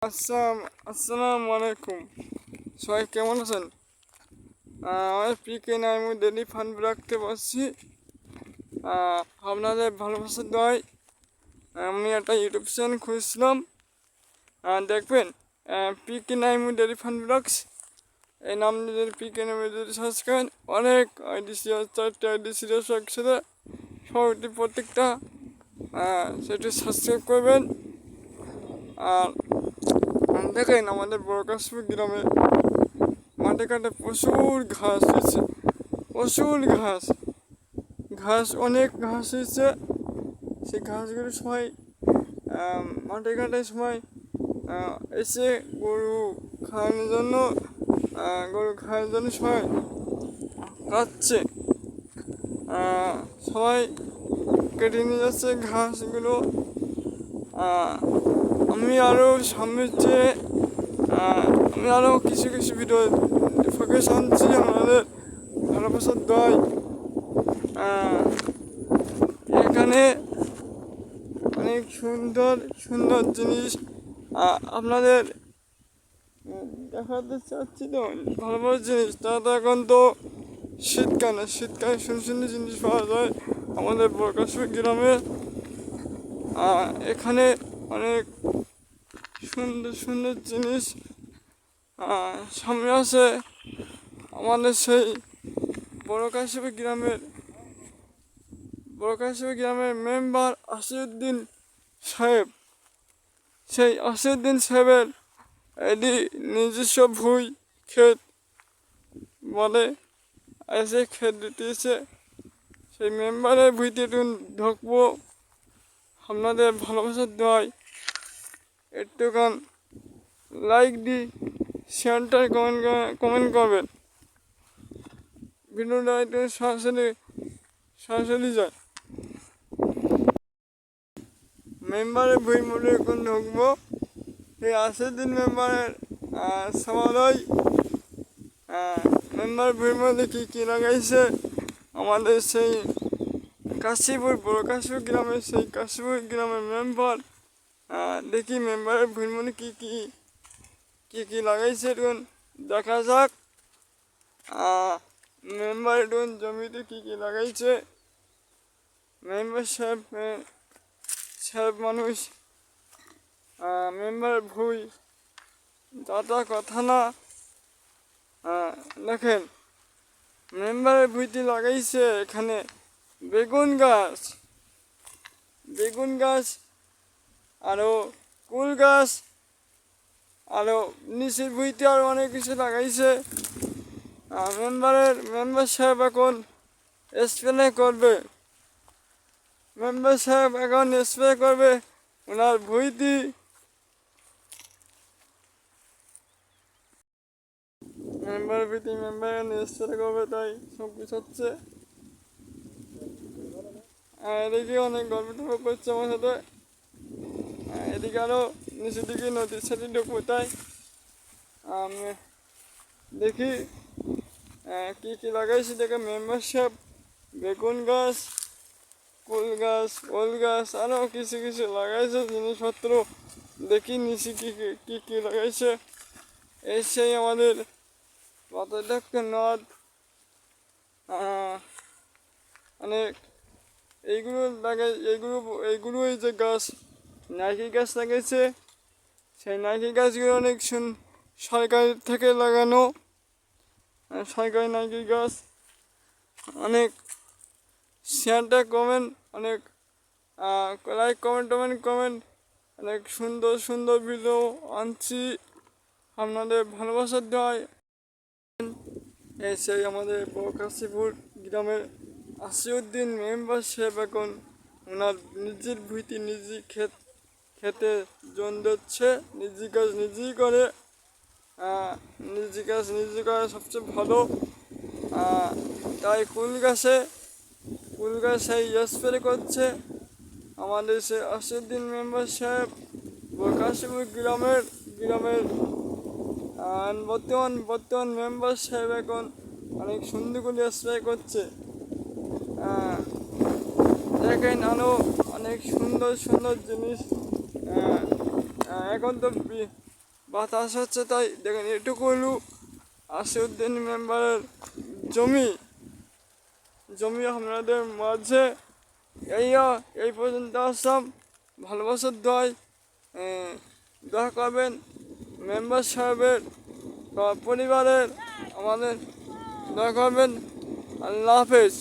আসসালামু আলাইকুম। সবাই কেমন আছেন? আমি পিকে নাইমু ডেলি ফান্ড রাখতে পারছি। আপনাদের ভালোবাসার দয় আমি একটা ইউটিউব চ্যানেল খুঁজছিলাম। দেখবেন পিকে নাইমু ডেলি ফান্ড ব্লগস এই নাম যদি পিকে নামে যদি সার্চ করেন অনেক আইডিসি 4টা আইডিসি একসাথে সবাইটি প্রত্যেকটা সেটি সাবস্ক্রাইব করবেন। আর দেখেন আমাদের বড়কাশপুর গ্রামে মাঠে ঘাটে প্রচুর ঘাস হয়েছে, প্রচুর ঘাস অনেক ঘাস হয়েছে। সেই ঘাসগুলো সবাই মাঠে ঘাটে সবাই এসে গরু খাওয়ানোর জন্য সবাই কাটছে। সবাই কেটে নিয়ে যাচ্ছে ঘাসগুলো। আমি আরও সামনের চেয়ে আমি আরও কিছু ভিডিও ফোকাস আনছি আমাদের ভালোবাসার দয়। এখানে অনেক সুন্দর সুন্দর জিনিস আপনাদের দেখাতে চাচ্ছি। তো ভালো ভালো জিনিস তারা এখন তো শীতকালে সুন্দর সুন্দর জিনিস পাওয়া যায় আমাদের বরকাশপুর গ্রামে। এখানে অনেক সুন্দর সুন্দর জিনিস সামনে আছে। আমাদের সেই বড়কাশপুর গ্রামের মেম্বার আসিউদ্দিন সাহেব, সেই আসিউদ্দিন সাহেবের এটি নিজস্ব ভুঁই ক্ষেত বলে এসে ক্ষেত দিতেছে। সেই মেম্বারের ভুঁইতে ঢুকবো। আপনাদের ভালোবাসার দয় একটুখান লাইক দি শেয়ারটার কমেন্ট করবেন। ভিডিওটা একটু সরাসরি যায়। মেম্বারের ভুঁই মোটে এখন ঢুকবো। এই 80 দিন মেম্বারের সমালয় মেম্বার ভুঁইর মধ্যে কী লাগাইছে আমাদের সেই বড়কাশপুর গ্রামের সেই কাশীপুর গ্রামের মেম্বার। দেখি মেম্বারের ভুঁইর মধ্যে কী লাগাইছে এখন দেখা যাক। মেম্বার এখন জমিতে কী লাগাইছে। মেম্বার সাহেব মানুষ মেম্বার ভুঁই দাদা কথা না। দেখেন মেম্বারের ভুঁইতে লাগাইছে এখানে বেগুন গাছ আরও কুল গাছ, আরও নিচের ভুঁইতে আরও অনেক কিছু লাগাইছে। মেম্বার সাহেব এখন স্প্রে করবে। ওনার ভুঁইতে। মেম্বার স্প্রে করবে, তাই সব কিছু হচ্ছে। এদিকে অনেক গল্প করছে আমার সাথে। এদিকে আরও নিচের দিকে নদীর সাথে ঢুকবো, তাই দেখি কী লাগাইছি। দেখে মেম্বার সাহেব বেগুন গাছ, কুল গাছ, ওল গাছ আরও কিছু লাগাইছে জিনিসপত্র। দেখি নিচে কী লাগাইছে। এই সেই আমাদের পাতাটাকে নদ অনেক এইগুলো এই যে গাছ নারকেল গাছ লাগাইছে। সেই নারকেল গাছগুলো অনেক সরকার থেকে লাগানো সরকারি নারকেল গাছ। অনেক শেয়ারটা কমেন্ট, অনেক লাইক কমেন্ট অনেক সুন্দর ভিডিও আনছি আপনাদের ভালোবাসার দয়। এই সেই আমাদের বড়কাশীপুর গ্রামের আসিউদ্দিন মেম্বার সাহেব এখন ওনার নিজের ভুঁইতে খেতে জন দিচ্ছে। নিজের কাজ নিজেই করে। নিজে করা সবচেয়ে ভালো। তাই কুল গাছে এই স্প্রে করছে আমাদের সে আসিউদ্দিন মেম্বার সাহেব বড়কাশীপুর গ্রামের বর্তমান মেম্বার সাহেব এখন অনেক সুন্দর করে স্প্রে করছে। দেখেন আরও অনেক সুন্দর জিনিস। এখন তো বাতাস হচ্ছে তাই দেখেন এটুকু হলো আসিউদ্দিন মেম্বারের জমি আপনাদের মাঝে এই পর্যন্ত আসলাম। ভালোবাসার দোয়া করবেন মেম্বার সাহেবের পরিবারের আমাদের দোয়া করবেন। আল্লাহ হাফেজ।